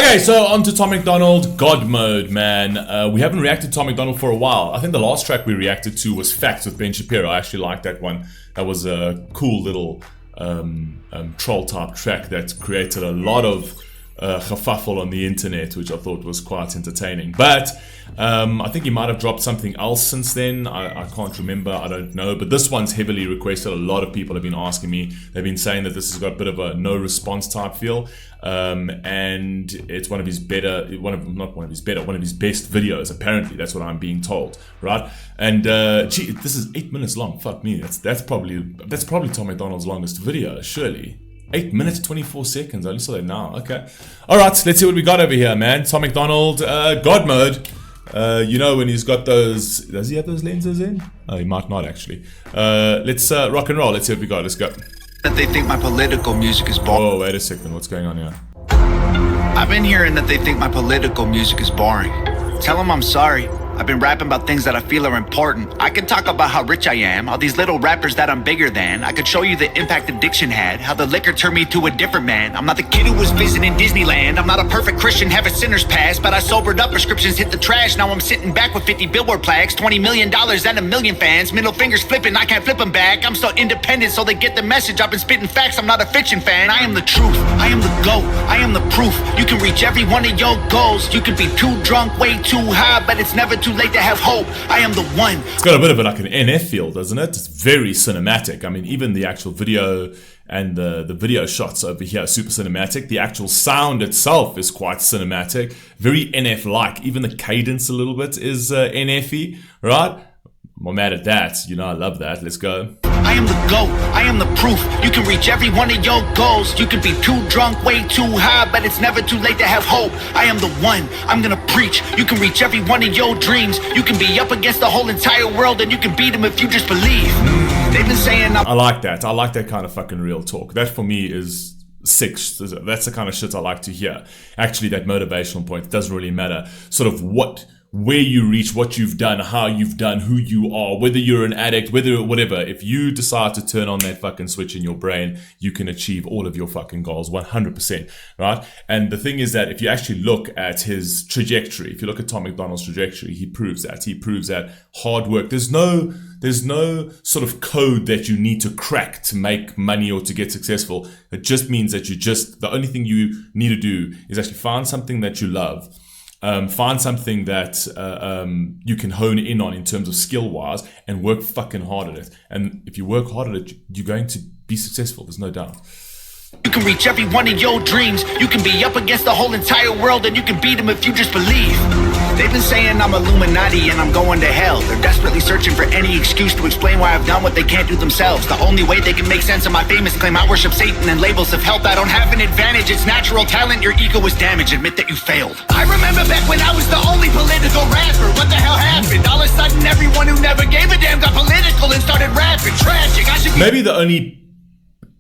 Okay, so on to Tom McDonald, God Mode, man. We haven't reacted to Tom McDonald for a while. I think the last track we reacted to was Facts with Ben Shapiro. I actually liked that one. That was a cool little troll type track that created a lot of kerfuffle on the internet, which I thought was quite entertaining. But I think he might have dropped something else since then. I can't remember, I don't know. But this one's heavily requested. A lot of people have been asking me. They've been saying that this has got a bit of a no response type feel. And it's one of his better, one of his best videos, apparently. That's what I'm being told, right? And gee, this is 8 minutes long. Fuck me, that's probably Tom McDonald's longest video, surely. 8 minutes 24 seconds. I only saw that now. Okay, all right, let's see what we got over here, man. Tom McDonald, God Mode. You know when he's got those, does he have those lenses in? Oh, he might not actually. Let's rock and roll. Let's see what we got. Let's go. That they think my political music is boring. Oh, wait a second, what's going on here? I've been hearing that they think my political music is boring. Tell them I'm sorry. I've been rapping about things that I feel are important. I could talk about how rich I am, all these little rappers that I'm bigger than. I could show you the impact addiction had, how the liquor turned me to a different man. I'm not the kid who was visiting Disneyland. I'm not a perfect Christian, have a sinner's past, but I sobered up, prescriptions hit the trash. Now I'm sitting back with 50 billboard plaques, $20 million and a million fans. Middle fingers flipping, I can't flip them back. I'm still independent, so they get the message. I've been spitting facts, I'm not a fiction fan. I am the truth, I am the GOAT, I am the proof. You can reach every one of your goals. You can be too drunk, way too high, but it's never too late to have hope. I am the one. It's got a bit of like an NF feel, doesn't it? It's very cinematic. I mean, even the actual video and the video shots over here are super cinematic. The actual sound itself is quite cinematic, very NF-like. Even the cadence a little bit is NF-y, right? I'm mad at that. You know, I love that. Let's go. I am the GOAT, I am the proof. You can reach every one of your goals. You can be too drunk, way too high, but it's never too late to have hope. I am the one, I'm gonna preach. You can reach every one of your dreams. You can be up against the whole entire world, and you can beat them if you just believe. They've been saying I like that. I like that kind of fucking real talk. That for me is six. That's the kind of shit I like to hear. Actually, that motivational point, it doesn't really matter. Sort of where you reach, what you've done, how you've done, who you are, whether you're an addict, whether whatever. If you decide to turn on that fucking switch in your brain, you can achieve all of your fucking goals 100%, right? And the thing is that if you actually look at his trajectory, if you look at Tom McDonald's trajectory, he proves that. He proves that hard work. There's no sort of code that you need to crack to make money or to get successful. It just means that the only thing you need to do is actually find something that you love. Find something that you can hone in on in terms of skill-wise and work fucking hard at it. And if you work hard at it, you're going to be successful. There's no doubt. You can reach every one of your dreams. You can be up against the whole entire world, and you can beat them if you just believe. They've been saying I'm Illuminati and I'm going to hell. They're desperately searching for any excuse to explain why I've done what they can't do themselves. The only way they can make sense of my famous claim I worship Satan and labels of health. I don't have an advantage, it's natural talent. Your ego is damaged, admit that you failed. I remember back when I was the only political rapper. What the hell happened? All of a sudden everyone who never gave a damn got political and started rapping. Tragic, I should be... Maybe the only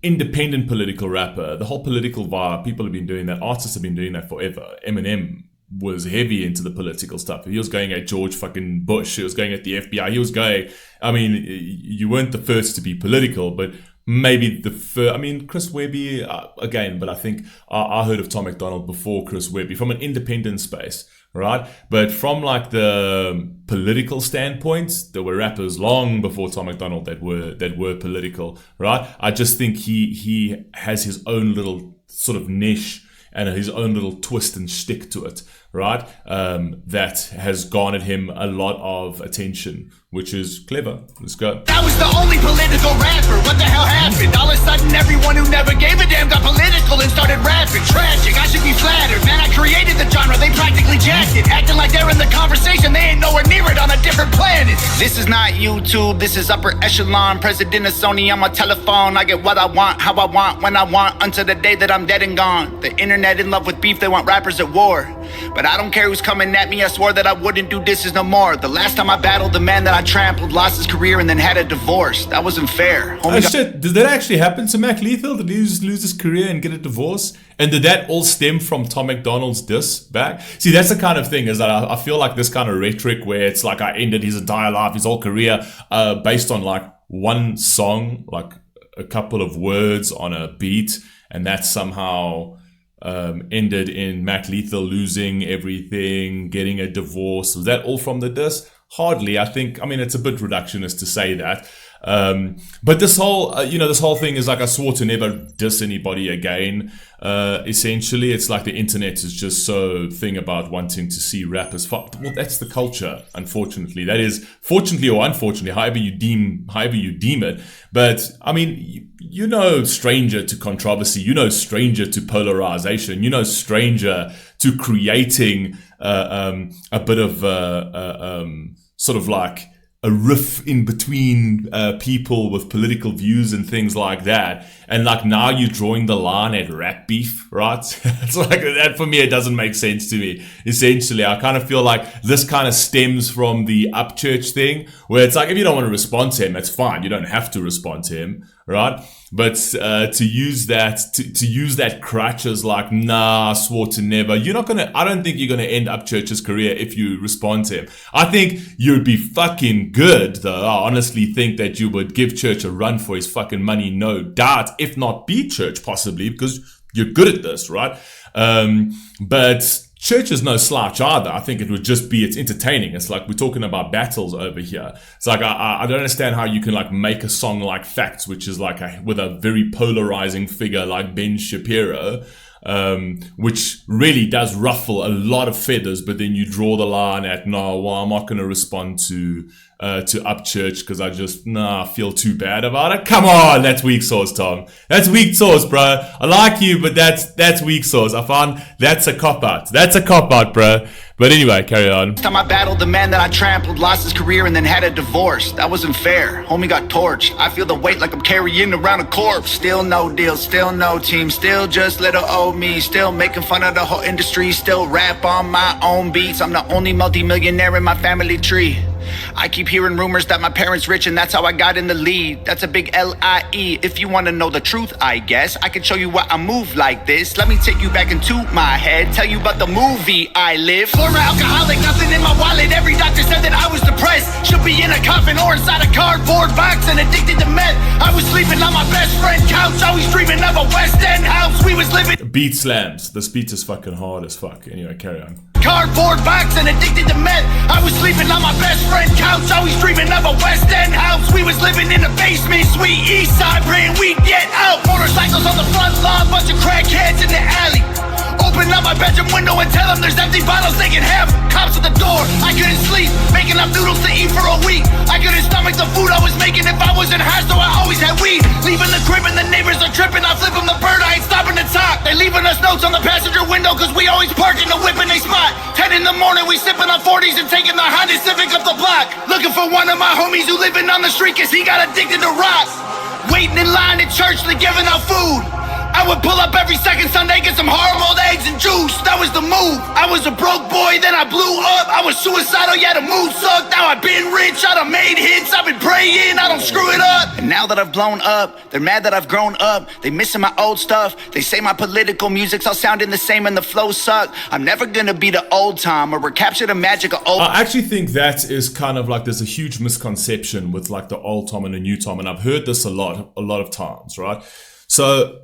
independent political rapper. The whole political vibe, people have been doing that. Artists have been doing that forever. Eminem was heavy into the political stuff. He was going at George fucking Bush. He was going at the FBI. He was going, I mean, you weren't the first to be political, but maybe the first, I mean, Chris Webby, again, but I think I heard of Tom McDonald before Chris Webby from an independent space, right? But from like the political standpoint, there were rappers long before Tom McDonald that were political, right? I just think he has his own little sort of niche and his own little twist and shtick to it, right? That has garnered him a lot of attention, which is clever. Let's go. I was the only political rapper. What the hell happened? All of a sudden everyone who never gave a damn got political and started rapping. Tragic, I should be flattered. Man, I created the genre, they practically jacked it. Acting like they're in the conversation, they ain't nowhere near it on a different planet. This is not YouTube, this is upper echelon. President of Sony on my telephone. I get what I want, how I want, when I want, until the day that I'm dead and gone. The internet in love with beef, they want rappers at war. But I don't care who's coming at me, I swore that I wouldn't do disses no more. The last time I battled the man that I trampled, lost his career and then had a divorce. That wasn't fair. Oh shit, did that actually happen to Mac Lethal? Did he lose his career and get a divorce? And did that all stem from Tom McDonald's diss back? See, that's the kind of thing, is that I feel like this kind of rhetoric where it's like I ended his entire life, his whole career, based on like one song, like a couple of words on a beat, and that somehow ended in Mac Lethal losing everything, getting a divorce. Was that all from the diss? Hardly. I mean, it's a bit reductionist to say that. But this whole, this whole thing is like, I swore to never diss anybody again. Essentially, it's like the internet is just so thing about wanting to see rappers fuck. Well, that's the culture, unfortunately. That is, fortunately or unfortunately, however you deem it. But I mean, stranger to controversy, stranger to polarization, stranger to creating a bit of sort of like a riff in between people with political views and things like that. And like now you're drawing the line at rap beef, right? It's like that for me, it doesn't make sense to me. Essentially, I kind of feel like this kind of stems from the Upchurch thing, where it's like, if you don't want to respond to him, that's fine. You don't have to respond to him, right? But to use that crutch as like, nah, I swore to never. I don't think you're gonna end Upchurch's career if you respond to him. I think you'd be fucking good, though. I honestly think that you would give Church a run for his fucking money, no doubt. If not beat Church, possibly, because you're good at this, right? But Church is no slouch either. I think it would just be, it's entertaining. It's like we're talking about battles over here. It's like, I don't understand how you can like make a song like Facts, which is like with a very polarizing figure like Ben Shapiro, which really does ruffle a lot of feathers, but then you draw the line at, no, well, I'm not going to respond to Upchurch because I feel too bad about it. Come on, that's weak sauce, Tom. That's weak sauce, bro. I like you, but that's weak sauce. I found that's a cop-out. That's a cop-out, bro. But anyway, carry on. Time I battled the man that I trampled, lost his career and then had a divorce. That wasn't fair. Homie got torched. I feel the weight like I'm carrying around a corpse. Still no deal, still no team, still just little old me. Still making fun of the whole industry, still rap on my own beats. I'm the only multi-millionaire in my family tree. I keep hearing rumors that my parents rich and that's how I got in the lead. That's a big L-I-E. If you want to know the truth, I guess I can show you why I move like this. Let me take you back into my head, tell you about the movie I live. Former alcoholic, nothing in my wallet. Every doctor said that I was depressed. Should be in a coffin or inside a cardboard box and addicted to meth. I was sleeping on my best friend couch, always dreaming of a West End house. We was living beat slams. This beat is fucking hard as fuck. Anyway, carry on. Cardboard box and addicted to meth. I was sleeping on my best friend couch, always dreaming of a West End house. We was living in the basement, sweet east side, praying we'd get out. Motorcycles on the front lawn, bunch of crackheads in the alley. Open up my bedroom window and tell them there's empty bottles they can have. Cops at the door, I couldn't sleep, making up noodles to eat for a week. I couldn't stomach the food I was making if I wasn't high, so I always had weed. Leaving the crib and the neighbors are tripping, I flip them the bird, I ain't stopping to talk. They leaving us notes on the passenger window cause we always park in the whip in they spot. 10 in the morning, we sipping on 40s and taking the Honda Civic up the block. Looking for one of my homies who living on the street cause he got addicted to rock. Waiting in line at church, they giving out food. I would pull up every second Sunday, get some hard-boiled eggs and juice. That was the move. I was a broke boy, then I blew up. I was suicidal, yeah, the mood sucked. Now I've been rich, I done made hits. I've been praying, I don't screw it up. And now that I've blown up, they're mad that I've grown up. They missing my old stuff. They say my political music's all sounding the same and the flows suck. I'm never gonna be the old Tom or recapture the magic of old. I actually think that is kind of like, there's a huge misconception with like the old Tom and the new Tom, and I've heard this a lot of times, right? So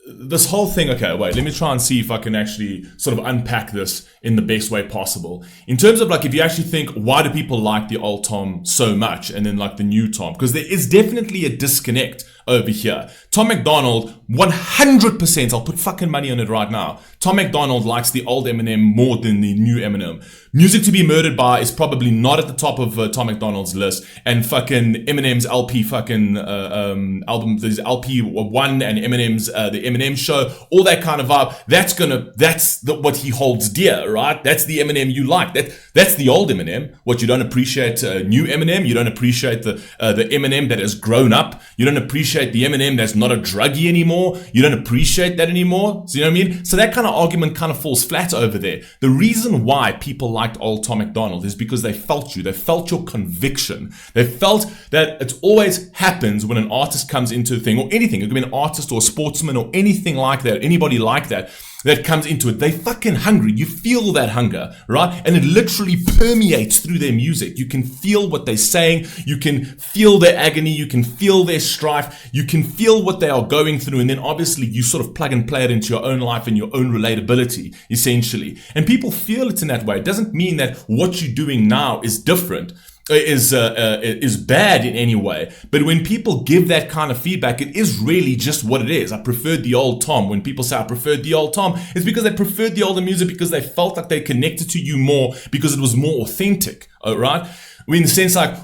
this whole thing, okay, wait, let me try and see if I can actually sort of unpack this in the best way possible. In terms of like, if you actually think, why do people like the old Tom so much and then like the new Tom? Because there is definitely a disconnect over here. Tom McDonald, 100%, I'll put fucking money on it right now. Tom McDonald likes the old Eminem more than the new Eminem. Music to be Murdered By is probably not at the top of Tom McDonald's list, and fucking Eminem's LP fucking album, there's LP1 and Eminem's the Eminem Show, all that kind of vibe. That's what he holds dear, right? That's the Eminem you like. That's the old Eminem. What, you don't appreciate new Eminem? You don't appreciate the Eminem that has grown up? You don't appreciate the Eminem that's not a druggie anymore? You don't appreciate that anymore? So you know what I mean? So that kind of argument kind of falls flat over there. The reason why people liked old Tom McDonald is because they felt you. They felt your conviction. They felt that it always happens when an artist comes into a thing or anything. It could be an artist or a sportsman or anything like that, anybody like that. that comes into it. They fucking hungry. You feel that hunger, right? And it literally permeates through their music. You can feel what they're saying. You can feel their agony. You can feel their strife. You can feel what they are going through. And then obviously you sort of plug and play it into your own life and your own relatability, essentially. And people feel it in that way. It doesn't mean that what you're doing now is different, is bad in any way. But when people give that kind of feedback, it is really just what it is. I preferred the old Tom. When people say I preferred the old Tom, it's because they preferred the older music because they felt like they connected to you more because it was more authentic, right? In the sense, like,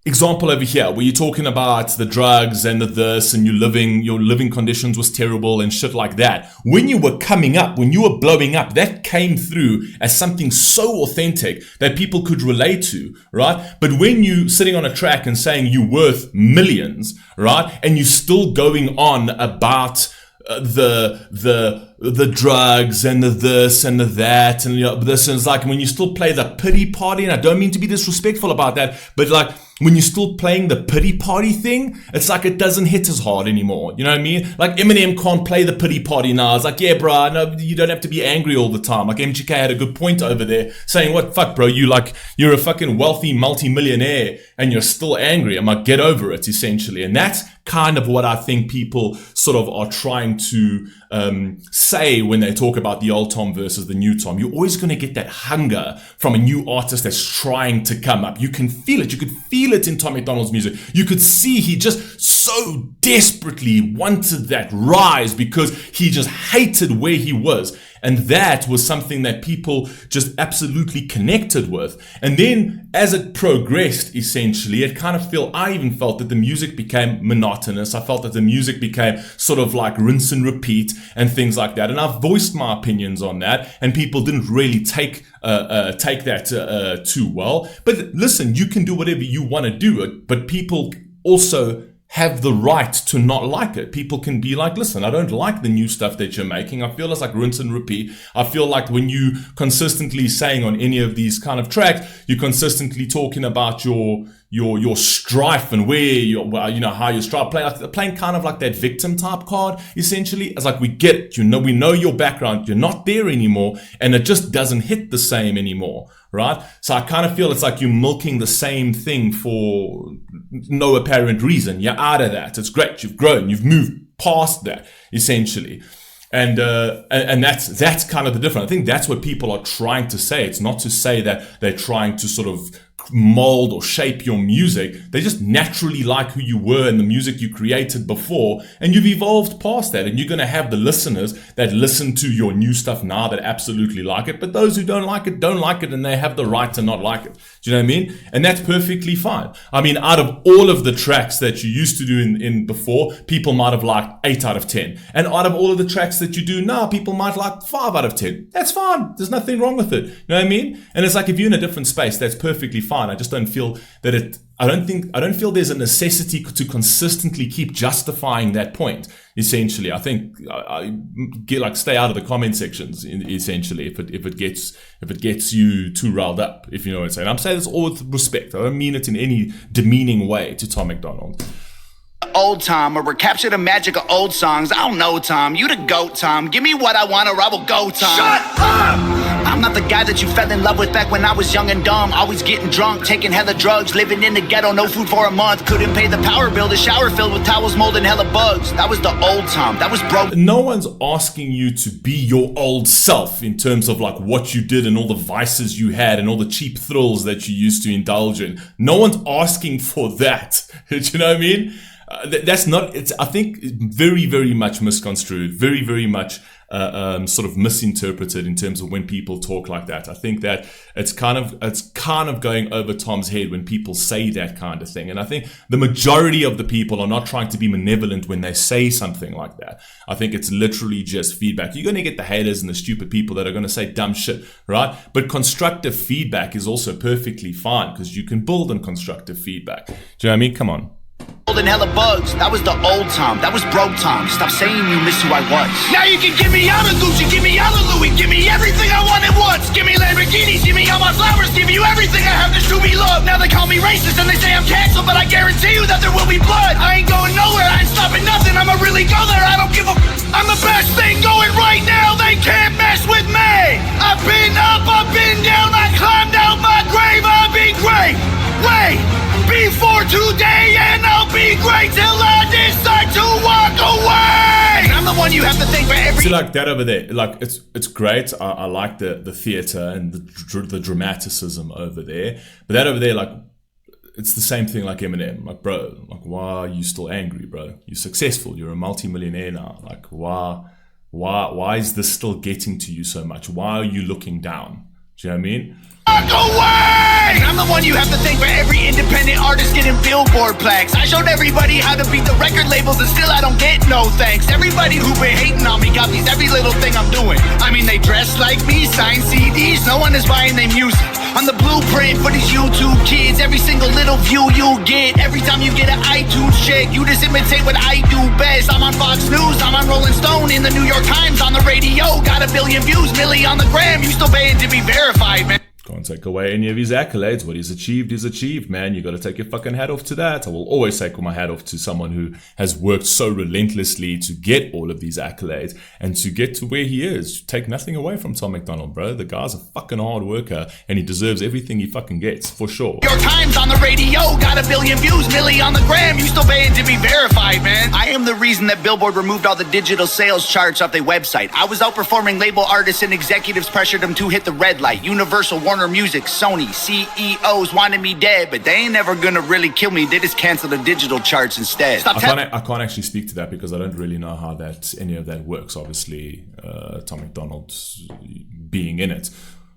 example over here, where you're talking about the drugs and the this and your living conditions was terrible and shit like that. When you were coming up, when you were blowing up, that came through as something so authentic that people could relate to, right? But when you sitting on a track and saying you're worth millions, right? And you're still going on about the drugs and the this and the that and this, and it's like when you still play the pity party, and I don't mean to be disrespectful about that, but like when you're still playing the pity party thing, it's like it doesn't hit as hard anymore. You know what I mean? Like Eminem can't play the pity party now. It's like, yeah, bro, no, you don't have to be angry all the time. Like MGK had a good point over there saying, what fuck, bro? You're a fucking wealthy multi-millionaire and you're still angry. I'm like, get over it, essentially. And that's kind of what I think people sort of are trying to say when they talk about the old Tom versus the new Tom. You're always going to get that hunger from a new artist that's trying to come up. You can feel it. You could feel it in Tom McDonald's music. You could see he just so desperately wanted that rise because he just hated where he was. And that was something that people just absolutely connected with. And then as it progressed, essentially, I even felt that the music became monotonous. I felt that the music became sort of like rinse and repeat and things like that. And I've voiced my opinions on that, and people didn't really take that too well. But listen, you can do whatever you want to do, but people also have the right to not like it. People can be like, listen, I don't like the new stuff that you're making. I feel it's like rinse and repeat. I feel like when you consistently saying on any of these kind of tracks, you're consistently talking about your strife and how you strive, playing kind of like that victim type card, essentially. It's like, we get it, we know your background, you're not there anymore, and it just doesn't hit the same anymore, right? So I kind of feel it's like you're milking the same thing for no apparent reason. You're out of that. It's great. You've grown. You've moved past that, essentially. And that's kind of the difference. I think that's what people are trying to say. It's not to say that they're trying to sort of mold or shape your music. They just naturally like who you were and the music you created before, and you've evolved past that. And you're going to have the listeners that listen to your new stuff now that absolutely like it, but those who don't like it, and they have the right to not like it. Do you know what I mean? And that's perfectly fine. I mean, out of all of the tracks that you used to do in before, people might have liked 8 out of 10. And out of all of the tracks that you do now, people might like 5 out of 10. That's fine. There's nothing wrong with it. You know what I mean? And it's like, if you're in a different space, that's perfectly fine. I just don't feel that I don't feel there's a necessity to consistently keep justifying that point. Essentially, I think I get stay out of the comment sections. Essentially, if it gets you too riled up, if you know what I'm saying. I'm saying this all with respect. I don't mean it in any demeaning way to Tom McDonald. Old Tom, or recapture the magic of old songs. I don't know, Tom. You the GOAT, Tom. Give me what I want or I will go, Tom. Shut up! I'm not the guy that you fell in love with back when I was young and dumb. Always getting drunk, taking hella drugs, living in the ghetto, no food for a month. Couldn't pay the power bill, the shower filled with towels, mold, and hella bugs. That was the old Tom. That was broke. No one's asking you to be your old self in terms of like what you did and all the vices you had and all the cheap thrills that you used to indulge in. No one's asking for that. Do you know what I mean? That's not, it's, I think, very, very much misconstrued, very, very much sort of misinterpreted in terms of when people talk like that. I think that it's kind of going over Tom's head when people say that kind of thing. And I think the majority of the people are not trying to be malevolent when they say something like that. I think it's literally just feedback. You're going to get the haters and the stupid people that are going to say dumb shit, right? But constructive feedback is also perfectly fine because you can build on constructive feedback. Do you know what I mean? Come on. and hella bugs. That was the old Tom, that was broke Tom. Stop saying you miss who I was. Now you can give me all the Gucci, give me all the Louis, give me everything I want at once. Give me Lamborghinis, give me all my flowers, give you everything I have to be loved. Now they call me racist and they say I'm canceled, but I guarantee you that there will be blood. I ain't going nowhere, I ain't stopping nothing. I'ma really go there, I don't give a I'm the best thing going right now, they can't mess with me. I've been up, I've been down, I climbed out my grave, I'll be great. Wait, before today, and I'll be great till I decide to walk away. And I'm the one you have to thank for every. See, like that over there, like it's great. I like the theater and the dramaticism over there. But that over there, like, it's the same thing like Eminem. Like, bro, like, why are you still angry, bro? You're successful. You're a multi-millionaire now. Like, why is this still getting to you so much? Why are you looking down? Do you know what I mean? Walk away! And I'm the one you have to thank for every independent artist getting Billboard plaques. I showed everybody how to beat the record labels and still I don't get no thanks. Everybody who been hating on me copies every little thing I'm doing. I mean, they dress like me, sign CDs, no one is buying their music. I'm the blueprint for these YouTube kids. Every single little view you get, every time you get an iTunes check, you just imitate what I do best. I'm on Fox News, I'm on Rolling Stone, in the New York Times, on the radio. Got 1 billion views, Millie on the gram. You still paying to be verified, man. Can't take away any of his accolades. What he's achieved, man. You got to take your fucking hat off to that. I will always take my hat off to someone who has worked so relentlessly to get all of these accolades and to get to where he is. Take nothing away from Tom McDonald, bro. The guy's a fucking hard worker and he deserves everything he fucking gets, for sure. Your Times on the radio, got 1 billion views, Millie on the gram. You still paying to be verified, man. I am the reason that Billboard removed all the digital sales charts off their website. I was outperforming label artists and executives pressured them to hit the red light. Universal, Warner Music, Sony, CEOs wanted me dead, but they ain't never gonna really kill me. They just cancel the digital charts instead. I can't actually speak to that because I don't really know how any of that works. Obviously, Tom McDonald, being in it,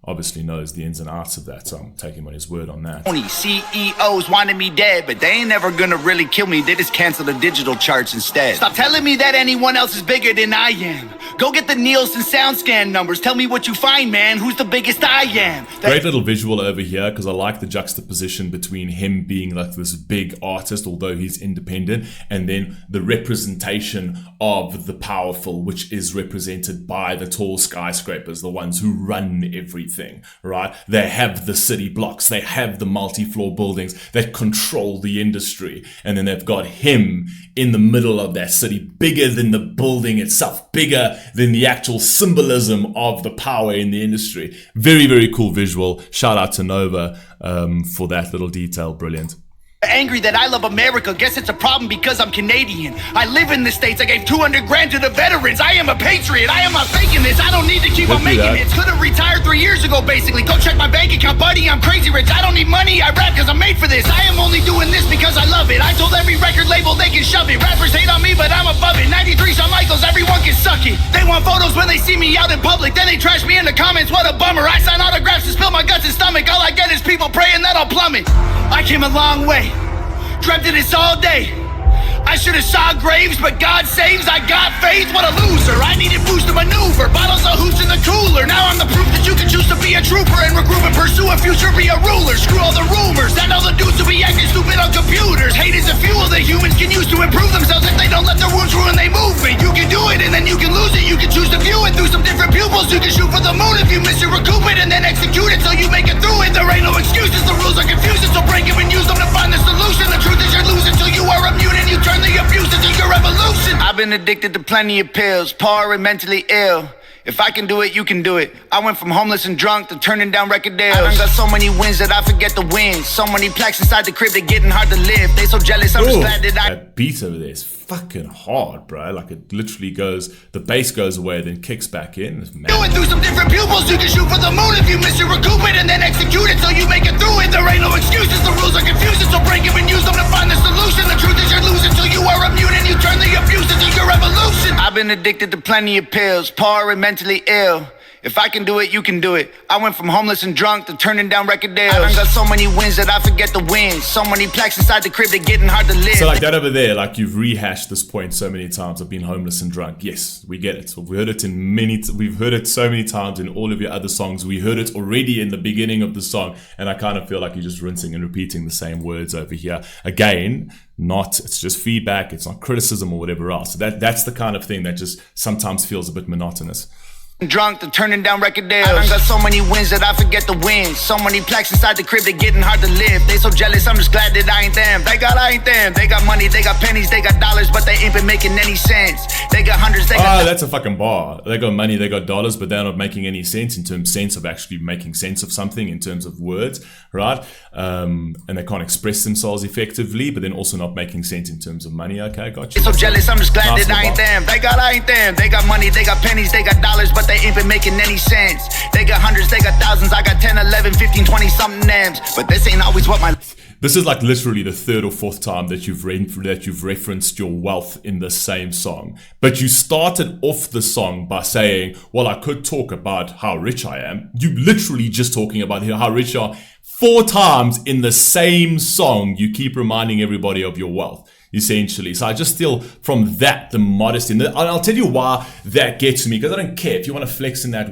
obviously knows the ins and outs of that, so I'm taking him on his word on that. CEOs wanted me dead, but they ain't never gonna really kill me. They just cancel the digital charts instead. Stop telling me that anyone else is bigger than I am. Go get the Nielsen SoundScan numbers. Tell me what you find, man. Who's the biggest I am? Great little visual over here because I like the juxtaposition between him being like this big artist, although he's independent, and then the representation of the powerful, which is represented by the tall skyscrapers, the ones who run everything, right? They have the city blocks, they have the multi-floor buildings that control the industry, and then they've got him in the middle of that city, bigger than the building itself, bigger than the actual symbolism of the power in the industry. Very, very cool visual. Shout out to Nova for that little detail. Brilliant. Angry that I love America, guess it's a problem because I'm Canadian. I live in the States, I gave 200 grand to the veterans. I am a patriot, I am not faking this. I don't need to keep on making hits. Could've retired 3 years ago basically. Go check my bank account, buddy, I'm crazy rich. I don't need money, I rap cause I'm made for this. I am only doing this because I love it. I told every record label they can shove it. Rappers hate on me but I'm above it. 93 Shawn Michaels, everyone can suck it. They want photos when they see me out in public, then they trash me in the comments, what a bummer. I sign autographs and spill my guts and stomach. All I get is people praying that I'll plummet. I came a long way, dreamt of this all day. I should've saw graves, but God saves. I got faith, what a loser. I needed boost to maneuver, bottles of hooch in the cooler. Now I'm the proof that you can choose to be a trooper and recruit and pursue a future, be a ruler. Screw all the rumors, that all the dudes will be acting stupid on computers. Hate is a fuel that humans can use to improve themselves if they don't let their wounds ruin their movement. You can do it and then you can lose it. You can choose to view it through some different pupils. You can shoot for the moon if you miss it, recoup it and then execute it so you make it through it. There ain't no excuses, the rules are confusing, so break them and use them to find the solution. The truth is you're losing till you are immune and you turn the abuse into your revolution. I've been addicted to plenty of pills, poor and mentally ill. If I can do it, you can do it. I went from homeless and drunk to turning down record deals. I got so many wins that I forget the wins. So many plaques inside the crib, they're getting hard to live. They so jealous, I'm just glad that that beat over there is fucking hard, bro. Like it literally goes, the bass goes away, then kicks back in. Do it through some different pupils. You can shoot for the moon if you miss it, recoup it and then execute it so you make it through it. There ain't no excuses, the rules are confusing, so break them and use them to find the solution. The truth is you're losing till you are immune and you turn the abuse into your revolution. I've been addicted to plenty of pills, poor and mentally ill. If I can do it, you can do it. I went from homeless and drunk to turning down record deals. I done got so many wins that I forget the wins. So many plaques inside the crib, they're getting hard to live. So like that over there, like you've rehashed this point so many times of being homeless and drunk. Yes, we get it. We've heard it we've heard it so many times in all of your other songs. We heard it already in the beginning of the song, and I kind of feel like you're just rinsing and repeating the same words over here. Again, it's just feedback, it's not criticism or whatever else. So that's the kind of thing that just sometimes feels a bit monotonous. Drunk to turning down record deals. I done got so many wins that I forget the wins. So many plaques inside the crib, they're getting hard to live. They so jealous, I'm just glad that I ain't them. I ain't them. They got money, they got pennies, they got dollars, but they ain't been making any sense. They got hundreds, they got... that's a fucking bar. They got money, they got dollars, but they're not making any sense in terms of actually making sense of something in terms of words, right? And they can't express themselves effectively, but then also not making sense in terms of money. Okay, got you. They so jealous, I'm just glad that I ain't them. I ain't them. They got money, they got pennies, they got dollars, but they ain't been making any sense. They got hundreds, they got thousands. I got 10, 11, 15, 20 something names. But this ain't always what my... This is like literally the third or fourth time that you've referenced your wealth in the same song. But you started off the song by saying, well, I could talk about how rich I am. You literally just talking about how rich you are. 4 times in the same song, you keep reminding everybody of your wealth, essentially. So I just feel from that, the modesty, and I'll tell you why that gets me, because I don't care if you want to flex in that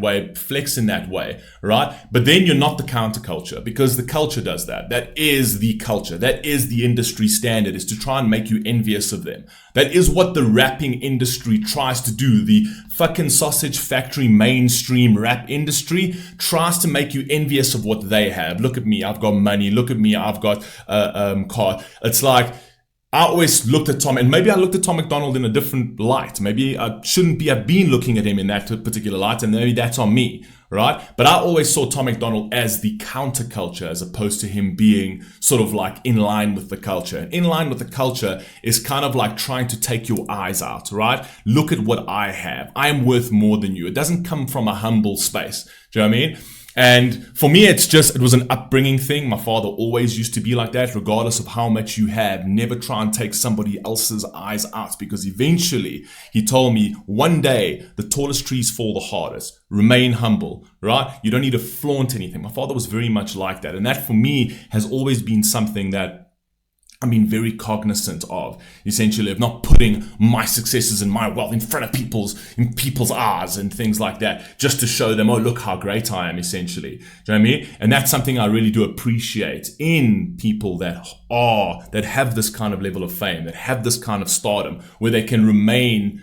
way, right? But then you're not the counterculture, because the culture does that. That is the culture. That is the industry standard, is to try and make you envious of them. That is what the rapping industry tries to do. The fucking sausage factory mainstream rap industry tries to make you envious of what they have. Look at me, I've got money. Look at me, I've got car. It's like, I always looked at Tom, and maybe I looked at Tom McDonald in a different light. Maybe I shouldn't have been looking at him in that particular light, and maybe that's on me, right? But I always saw Tom McDonald as the counterculture, as opposed to him being sort of like in line with the culture. And in line with the culture is kind of like trying to take your eyes out, right? Look at what I have. I am worth more than you. It doesn't come from a humble space. Do you know what I mean? And for me, it was an upbringing thing. My father always used to be like that, regardless of how much you have. Never try and take somebody else's eyes out, because eventually he told me one day the tallest trees fall the hardest. Remain humble, right? You don't need to flaunt anything. My father was very much like that. And that for me has always been something that I'm being very cognizant of, essentially, of not putting my successes and my wealth in front of people's eyes and things like that, just to show them, oh, look how great I am, essentially. Do you know what I mean? And that's something I really do appreciate in people that have this kind of level of fame, that have this kind of stardom, where they can remain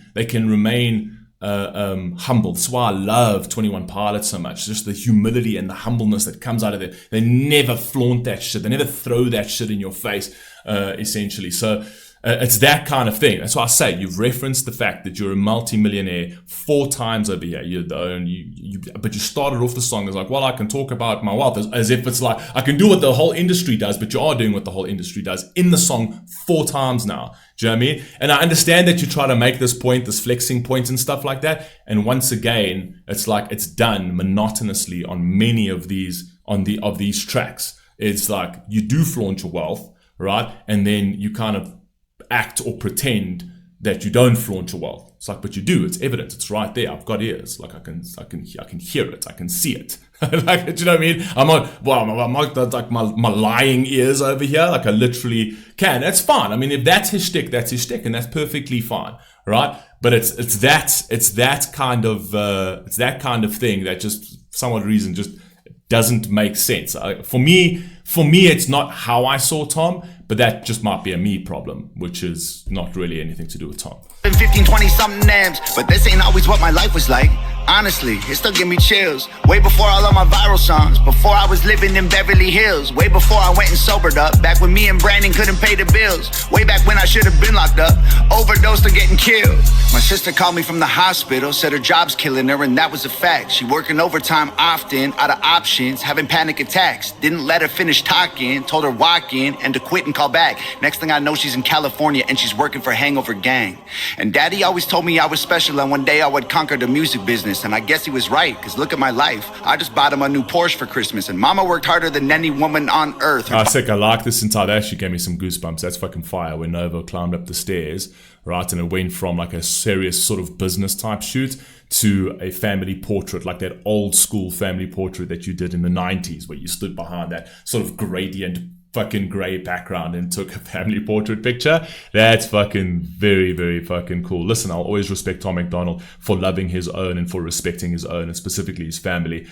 humble. That's why I love 21 Pilots so much. Just the humility and the humbleness that comes out of it. They never flaunt that shit. They never throw that shit in your face, essentially. So it's that kind of thing. That's why I say you've referenced the fact that you're a multi-millionaire 4 times over here. But you started off the song as like, well, I can talk about my wealth, as if it's like I can do what the whole industry does, but you are doing what the whole industry does in the song 4 times now. Do you know what I mean? And I understand that you try to make this point, this flexing point and stuff like that. And once again, it's like it's done monotonously on many of these tracks. It's like you do flaunt your wealth, right? And then you kind of act or pretend that you don't flaunt your wealth. It's like, but you do. It's evident. It's right there. I've got ears. Like I can hear it. I can see it. Like, do you know what I mean? I'm not like my lying ears over here. Like I literally can. That's fine. I mean, if that's his shtick, that's his shtick, and that's perfectly fine, right? But it's that kind of thing that just some odd reason just doesn't make sense. For me, it's not how I saw Tom, but that just might be a me problem, which is not really anything to do with Tom. 15, 20 something names, but this ain't always what my life was like. Honestly, it still give me chills. Way before all of my viral songs, before I was living in Beverly Hills, way before I went and sobered up, back when me and Brandon couldn't pay the bills, way back when I should have been locked up, overdosed or getting killed. My sister called me from the hospital, said her job's killing her, and that was a fact. She working overtime often, out of options, having panic attacks. Didn't let her finish talking, told her walk in and to quit and call back. Next thing I know, she's in California and she's working for Hangover Gang. And Daddy always told me I was special and one day I would conquer the music business. business. And I guess he was right, because look at my life. I just bought him a new Porsche for Christmas, and mama worked harder than any woman on earth. Sick. I like this entire. That actually gave me some goosebumps. That's fucking fire. When Nova climbed up the stairs, right, and it went from like a serious sort of business type shoot to a family portrait, like that old school family portrait that you did in the 90s, where you stood behind that sort of gradient fucking grey background and took a family portrait picture. That's fucking very, very fucking cool. Listen, I'll always respect Tom McDonald for loving his own and for respecting his own, and specifically his family.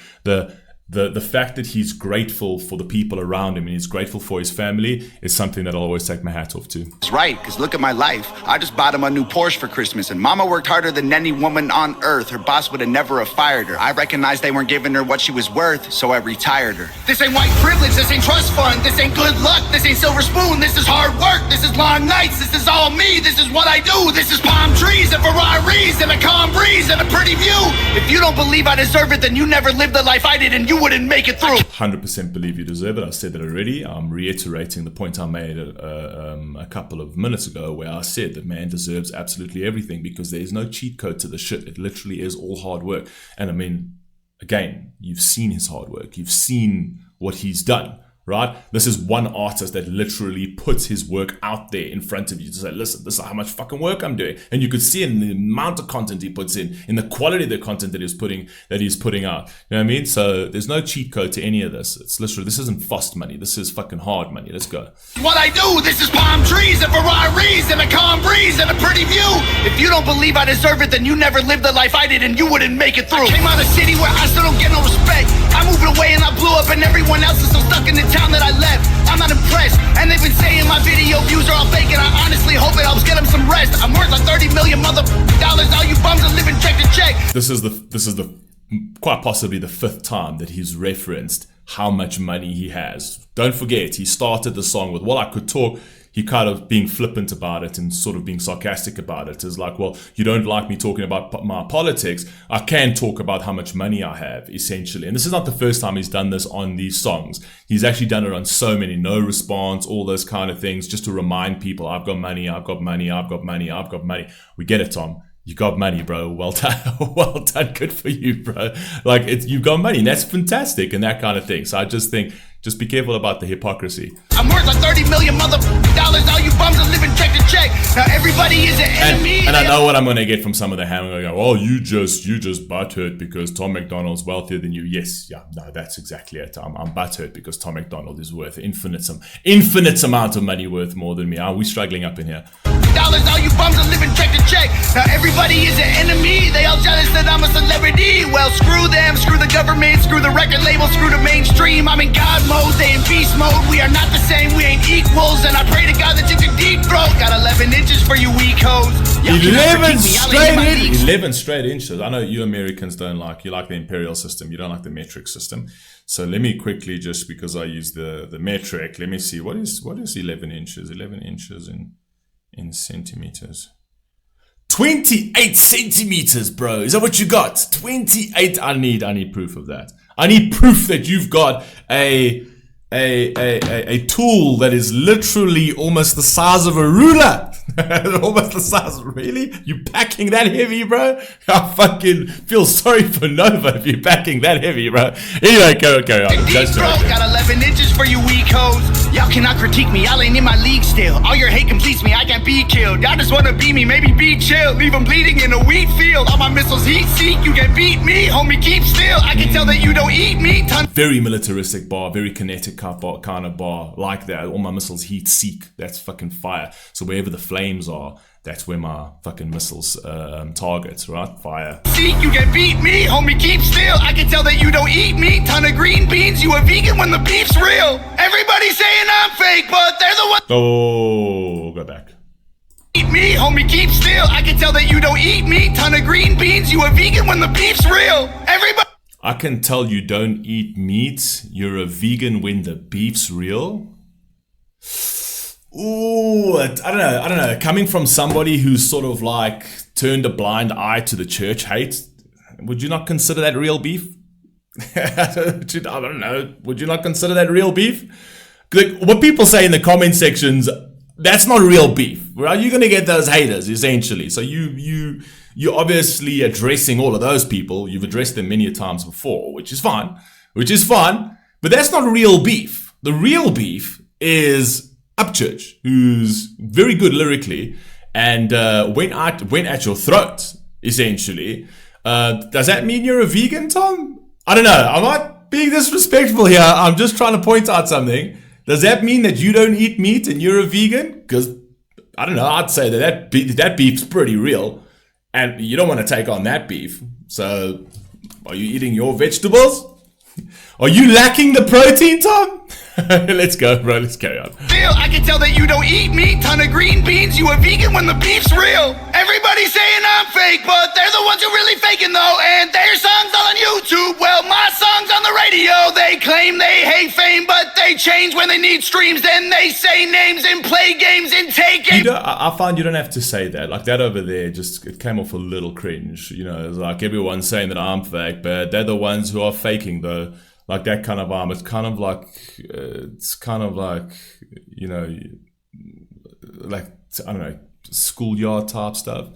The fact that he's grateful for the people around him and he's grateful for his family is something that I'll always take my hat off to. That's right, because look at my life. I just bought him a new Porsche for Christmas, and mama worked harder than any woman on earth. Her boss would have never have fired her. I recognized they weren't giving her what she was worth, so I retired her. This ain't white privilege, this ain't trust fund, this ain't good luck, this ain't silver spoon, this is hard work, this is long nights, this is all me, this is what I do, this is palm trees and Ferraris and a calm breeze and a pretty view. If you don't believe I deserve it, then you never lived the life I did and you wouldn't make it through. 100% believe you deserve it. I said that already. I'm reiterating the point I made a couple of minutes ago, where I said that man deserves absolutely everything, because there is no cheat code to the shit. It literally is all hard work. And I mean, again, you've seen his hard work. You've seen what he's done, right? This is one artist that literally puts his work out there in front of you to say, listen, this is how much fucking work I'm doing. And you could see it in the amount of content he puts in the quality of the content that he's putting out. You know what I mean? So there's no cheat code to any of this. It's literally, this isn't fast money. This is fucking hard money. Let's go. What I do, this is palm trees and Ferraris and a calm breeze and a pretty view. If you don't believe I deserve it, then you never lived the life I did and you wouldn't make it through. I came out of a city where I still don't get no respect. I moved away and I blew up, and everyone else is still stuck in the town that I left. I'm not impressed, and they've been saying my video views are all fake, and I honestly hope it helps get them some rest. I'm worth like 30 million dollars. All you bums are living check to check. This is the quite possibly the fifth time that he's referenced how much money he has. Don't forget, he started the song with, well, I could talk. He kind of being flippant about it and sort of being sarcastic about it. Is like, well, you don't like me talking about my politics. I can talk about how much money I have, essentially. And this is not the first time he's done this on these songs. He's actually done it on so many. No response, all those kind of things, just to remind people, I've got money, I've got money, I've got money, I've got money. We get it, Tom. You got money, bro. Well done. Well done. Good for you, bro. Like, you've got money. That's fantastic and that kind of thing. So I just think, just be careful about the hypocrisy. I'm worth like 30 million dollars. All you bums are living check to check. Now everybody is an enemy. And I know what I'm going to get from some of the hammer. I go, oh, you just butthurt because Tom McDonald's wealthier than you. Yes, yeah, no, that's exactly it. I'm butthurt because Tom McDonald is worth infinite amount of money, worth more than me. Are we struggling up in here? All you bums are living check to check. Now everybody is an enemy. They all jealous that I'm a celebrity. Well, screw them, screw the government, screw the record label, screw the mainstream. I'm in God mode, they in beast mode. We are not the same, we ain't equals. And I pray to God that you can deep throat. Got 11 inches for you weak hoes. 11 straight inches. I know you Americans don't like. You like the imperial system. You don't like the metric system. So let me quickly, just because I use the metric, let me see what is 11 inches. 11 inches in centimeters. 28 centimeters, bro. Is that what you got? 28. I need proof of that. I need proof that you've got a tool that is literally almost the size of a ruler. Almost the size. Really? You packing that heavy, bro? I fucking feel sorry for Nova if you're packing that heavy, bro. Anyway, carry on. Got 11 inches for you weak hoes. Y'all cannot critique me. Y'all ain't in my league still. All your hate completes me. I can't be killed. Y'all just wanna be me. Maybe be chill. Leave them bleeding in a wheat field. All my missiles heat seek. You can beat me. Homie, keep still. I can tell that you don't eat me. Very militaristic bar. Very kinetic kind of bar. Like that. All my missiles heat seek. That's fucking fire. So wherever the flames are, that's where my fucking missiles targets, right? Fire. See, you can beat me, homie, keep still. I can tell that you don't eat meat. Ton of green beans, you a vegan when the beef's real. Everybody's saying I'm fake, but they're the one. Oh, go back. Eat me, homie, keep still. I can tell that you don't eat meat. Ton of green beans, you a vegan when the beef's real. Everybody. I can tell you don't eat meat. You're a vegan when the beef's real. Ooh, I don't know. Coming from somebody who's sort of like turned a blind eye to the church hate, would you not consider that real beef? I don't know. Would you not consider that real beef? Like, what people say in the comment sections, that's not real beef. Right? You're gonna get those haters essentially. So you you're obviously addressing all of those people. You've addressed them many times before, which is fine. But that's not real beef. The real beef is Upchurch, who's very good lyrically and went at your throat, essentially. Does that mean you're a vegan, Tom? I don't know. I'm not being disrespectful here. I'm just trying to point out something. Does that mean that you don't eat meat and you're a vegan? Because, I don't know, I'd say that beef's pretty real. And you don't want to take on that beef. So, are you eating your vegetables? Are you lacking the protein, Tom? Let's go, bro. Let's carry on. I can tell that you don't eat meat, ton of green beans. You a vegan when the beef's real. Everybody's saying I'm fake, but they're the ones who really faking though. And their songs all on YouTube. Well, my songs on the radio. They claim they hate fame, but they change when they need streams. Then they say names and play games and take it. I find you don't have to say that. Like that over there, it came off a little cringe. You know, it's like everyone's saying that I'm fake, but they're the ones who are faking though. Like that kind of it's kind of like, you know, like, I don't know, schoolyard type stuff.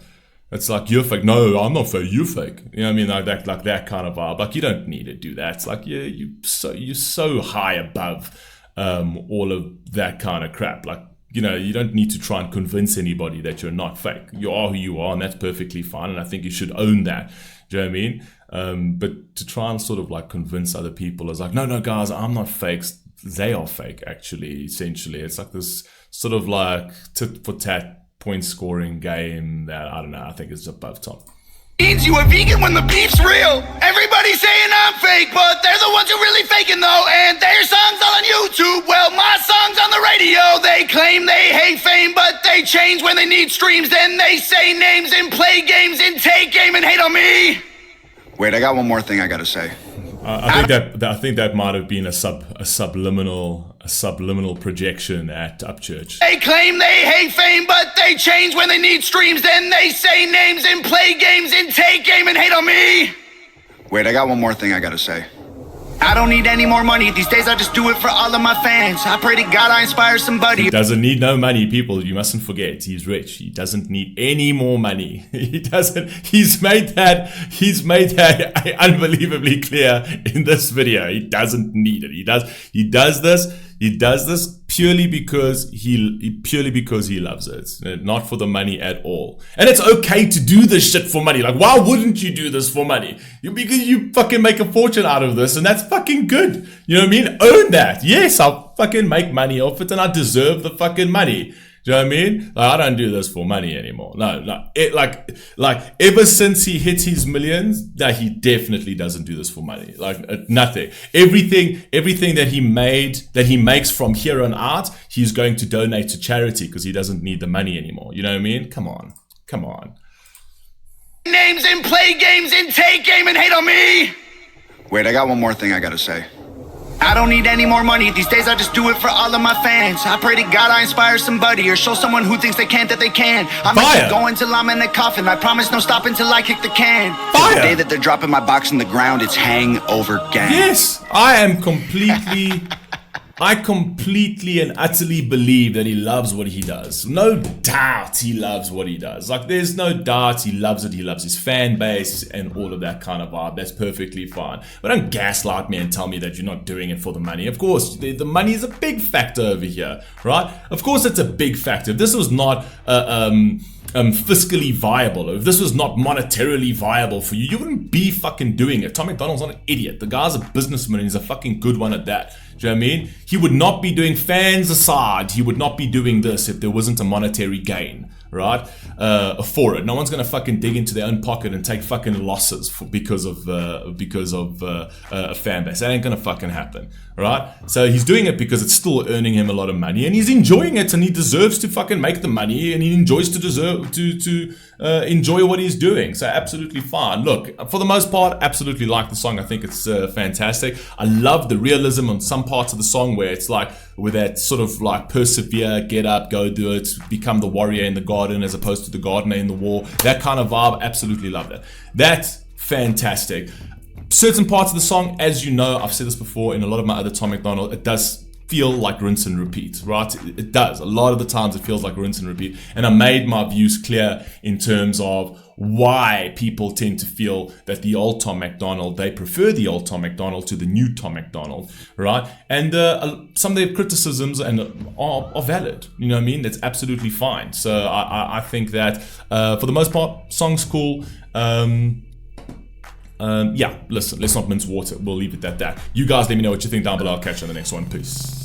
It's like, you're fake. No, I'm not fake. You're fake. You know what I mean? Like that kind of vibe. Like, you don't need to do that. It's like, yeah, you're so high above all of that kind of crap. Like, you know, you don't need to try and convince anybody that you're not fake. You are who you are, and that's perfectly fine. And I think you should own that. Do you know what I mean? But to try and sort of like convince other people is like, no, guys, I'm not fake. They are fake, actually, essentially. It's like this sort of like tit for tat point scoring game that, I don't know, I think is above Tom. You a vegan when the beef's real. Everybody's saying I'm fake, but they're the ones who really faking though. And their songs all on YouTube. Well, my songs on the radio. They claim they hate fame, but they change when they need streams. Then they say names and play games and take aim and hate on me. Wait, I got one more thing I gotta say. I think that might have been a subliminal projection at Upchurch. They claim they hate fame, but they change when they need streams. Then they say names and play games and take aim and hate on me. Wait, I got one more thing I gotta say. I don't need any more money. These days I just do it for all of my fans. I pray to God I inspire somebody. He doesn't need no money, people. You mustn't forget. He's rich. He doesn't need any more money. He doesn't. He's made that unbelievably clear in this video. He doesn't need it. He does this purely because he loves it, not for the money at all. And it's okay to do this shit for money. Like, why wouldn't you do this for money? Because you fucking make a fortune out of this, and that's fucking good. You know what I mean? Own that. Yes, I'll fucking make money off it, and I deserve the fucking money. Do you know what I mean? Like, I don't do this for money anymore. No, like ever since he hit his millions, he definitely doesn't do this for money. Like, nothing. Everything that he makes from here on out, he's going to donate to charity because he doesn't need the money anymore. You know what I mean? Come on. Names and play games and take aim and hate on me. Wait, I got one more thing I gotta say. I don't need any more money. These days I just do it for all of my fans. I pray to God I inspire somebody or show someone who thinks they can't that they can. I'm gonna keep going till I'm in a coffin. I promise no stopping till I kick the can. Till the day that they're dropping my box in the ground, it's hangover gang. Yes, I completely and utterly believe that he loves what he does. No doubt he loves what he does. Like, there's no doubt he loves it. He loves his fan base and all of that kind of vibe. That's perfectly fine. But don't gaslight me and tell me that you're not doing it for the money. Of course, the money is a big factor over here, right? Of course, it's a big factor. If this was not fiscally viable, if this was not monetarily viable for you, you wouldn't be fucking doing it. Tom McDonald's not an idiot. The guy's a businessman and he's a fucking good one at that. Do you know what I mean? He would not be doing, fans aside, he would not be doing this if there wasn't a monetary gain, right? For it. No one's gonna fucking dig into their own pocket and take fucking losses because of a fan base. That ain't gonna fucking happen, right? So he's doing it because it's still earning him a lot of money, and he's enjoying it, and he deserves to fucking make the money, and he enjoys to enjoy what he's doing. So absolutely fine. Look, for the most part, absolutely like the song. I think it's fantastic. I love the realism on some parts of the song where it's like, with that sort of like persevere, get up, go do it, become the warrior in the garden as opposed to the gardener in the war. That kind of vibe, absolutely love that. That's fantastic. Certain parts of the song, as you know, I've said this before in a lot of my other Tom McDonald, it does feel like rinse and repeat, right? It does. A lot of the times it feels like rinse and repeat. And I made my views clear in terms of why people tend to feel that the old Tom McDonald, they prefer the old Tom McDonald to the new Tom McDonald, right? And some of their criticisms are valid, you know what I mean? That's absolutely fine. So I think that for the most part, song's cool. Yeah, listen, let's not mince water. We'll leave it at that. You guys let me know what you think down below. I'll catch you on the next one. Peace.